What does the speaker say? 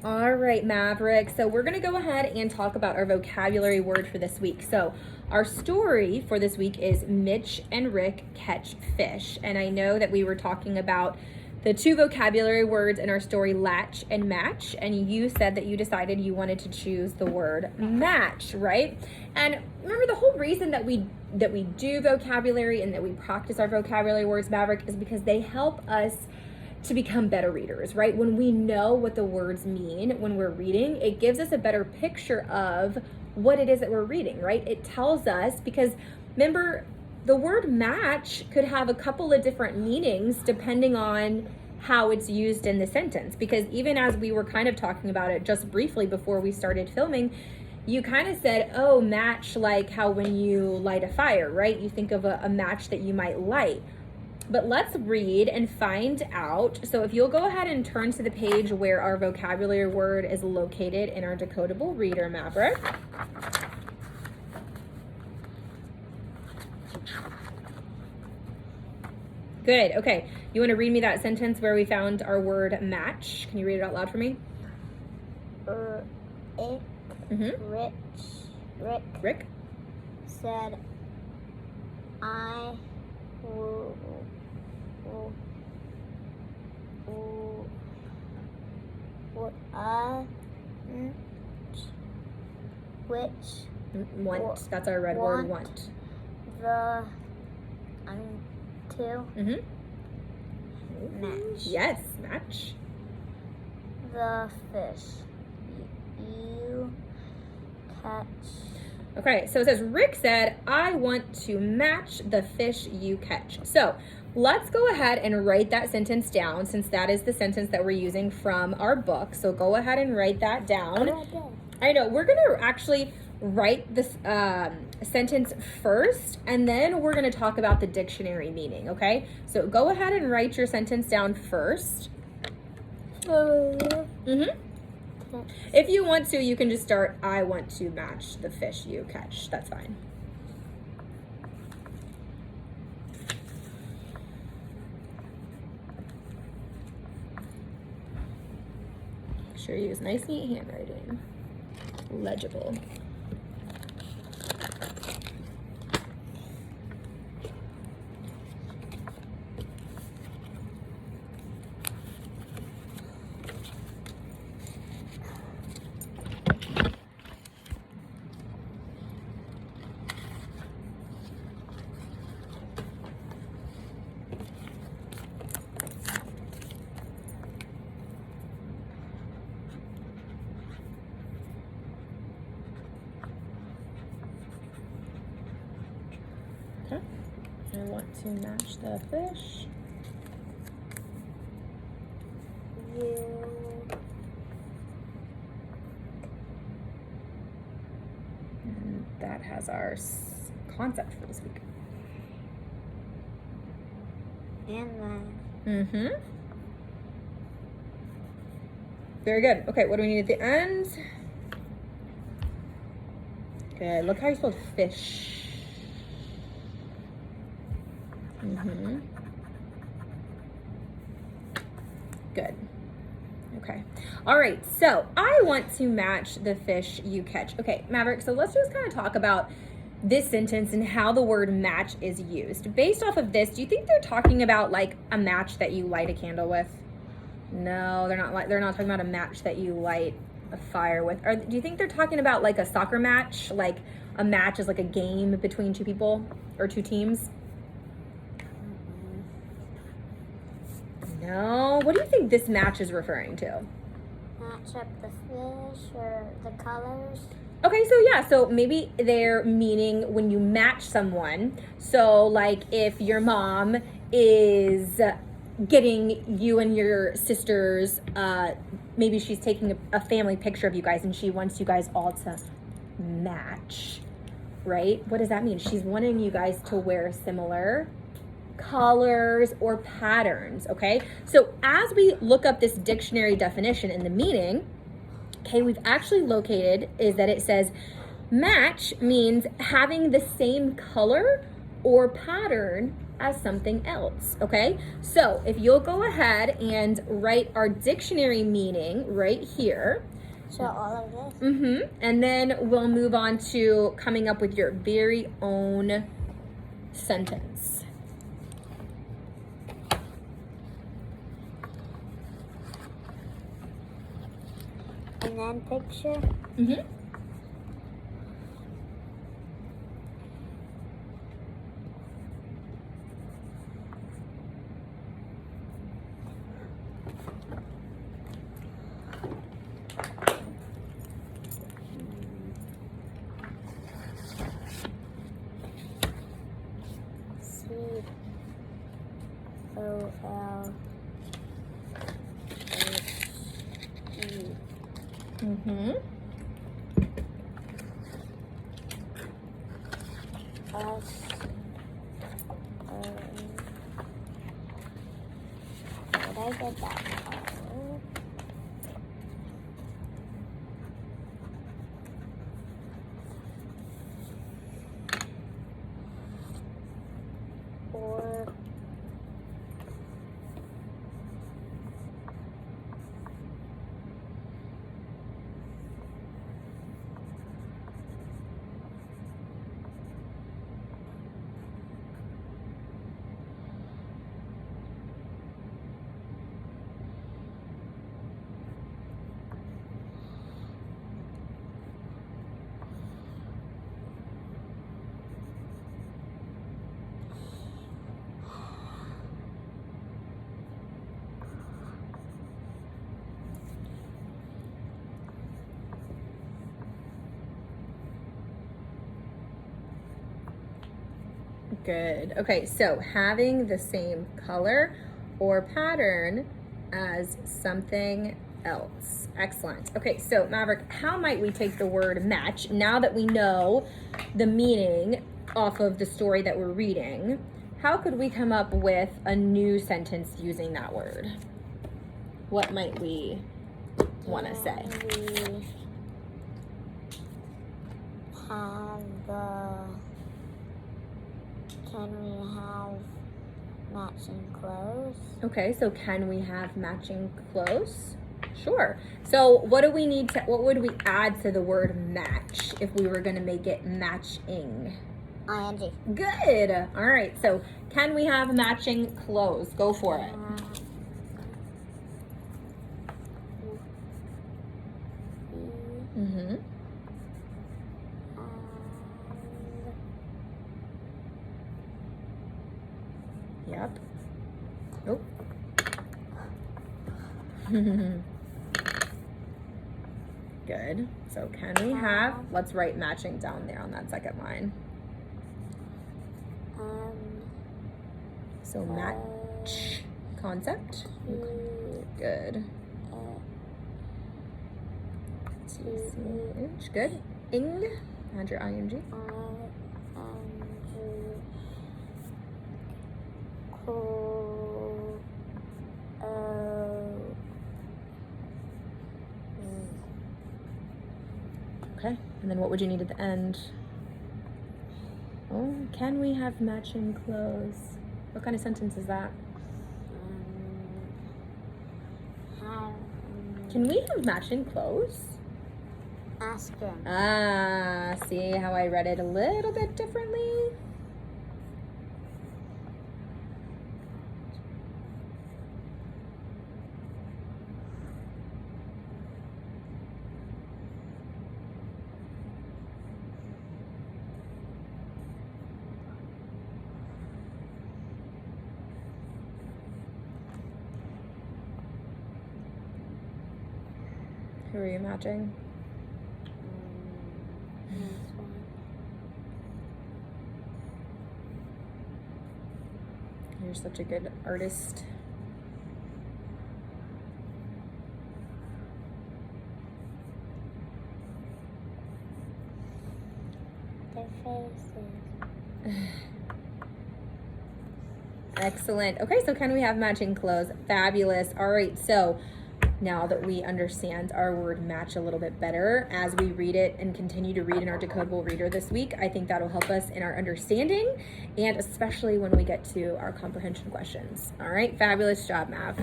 All right, Maverick. So we're going to go ahead and talk about our vocabulary word for this week. So our story for this week is Mitch and Rick Catch Fish. And I know that we were talking about the two vocabulary words in our story, latch and match. And you said that you decided you wanted to choose the word match, right? And remember, the whole reason that we do vocabulary and that we practice our vocabulary words, Maverick, is because they help us to become better readers, right? When we know what the words mean when we're reading, it gives us a better picture of what it is that we're reading, right? It tells us, because remember, the word match could have a couple of different meanings depending on how it's used in the sentence. Because even as we were kind of talking about it just briefly before we started filming, you kind of said, oh, match, like how when you light a fire, right? You think of a match that you might light. But let's read and find out. So if you'll go ahead and turn to the page where our vocabulary word is located in our decodable reader, Maverick. Good. Okay. You want to read me that sentence where we found our word match? Can you read it out loud for me? Rick said, want. That's our red word, want. Match. Yes, match. The fish you catch. Okay, so it says, Rick said, I want to match the fish you catch. So let's go ahead and write that sentence down, since that is the sentence that we're using from our book. So go ahead and write that down. I know, we're going to actually write this sentence first, and then we're going to talk about the dictionary meaning, okay? So go ahead and write your sentence down first. If you want to, you can just start, I want to match the fish you catch. That's fine. Make sure you use nice, neat handwriting. Legible. Okay. I want to match the fish. And that has our concept for this week. And Very good. Okay, what do we need at the end? Good. Look how you spelled fish. Good. Okay. All right. So I want to match the fish you catch. Okay, Maverick. So let's just kind of talk about this sentence and how the word match is used. Based off of this, do you think they're talking about like a match that you light a candle with? No, they're not. They're not talking about a match that you light a fire with. Or do you think they're talking about like a soccer match? Like a match is like a game between two people or two teams? No. What do you think this match is referring to? Match up the fish or the colors. Okay, so yeah, so maybe they're meaning when you match someone. So like if your mom is getting you and your sisters, maybe she's taking a family picture of you guys and she wants you guys all to match, right? What does that mean? She's wanting you guys to wear similar colors or patterns, okay? So as we look up this dictionary definition and the meaning, okay, we've actually located is that it says match means having the same color or pattern as something else, okay? So if you'll go ahead and write our dictionary meaning right here. So all of this? And then we'll move on to coming up with your very own sentence. And then picture? Mm-hmm. Did I get that color? Or Good. Okay, so having the same color or pattern as something else. Excellent. Okay, so Maverick, how might we take the word match now that we know the meaning off of the story that we're reading? How could we come up with a new sentence using that word? What might we want to say? Can we have matching clothes? Okay, so can we have matching clothes? Sure. So what do we need to, what would we add to the word match if we were going to make it matching? ing. Good. All right, so can we have matching clothes? Go for it. Mm-hmm. Yep. Oh. Good. So can we have, let's write matching down there on that second line. So match concept. Good. Good. Ing. Add your ing. Okay, and then what would you need at the end? Oh, can we have matching clothes? What kind of sentence is that? Can we have matching clothes? Asking. Ah, see how I read it a little bit differently? Who are you matching? You're such a good artist. Their faces. Excellent. Okay, so can we have matching clothes? Fabulous. All right, so now that we understand our word match a little bit better as we read it and continue to read in our Decodable Reader this week. I think that'll help us in our understanding, and especially when we get to our comprehension questions. All right, fabulous job, Mav.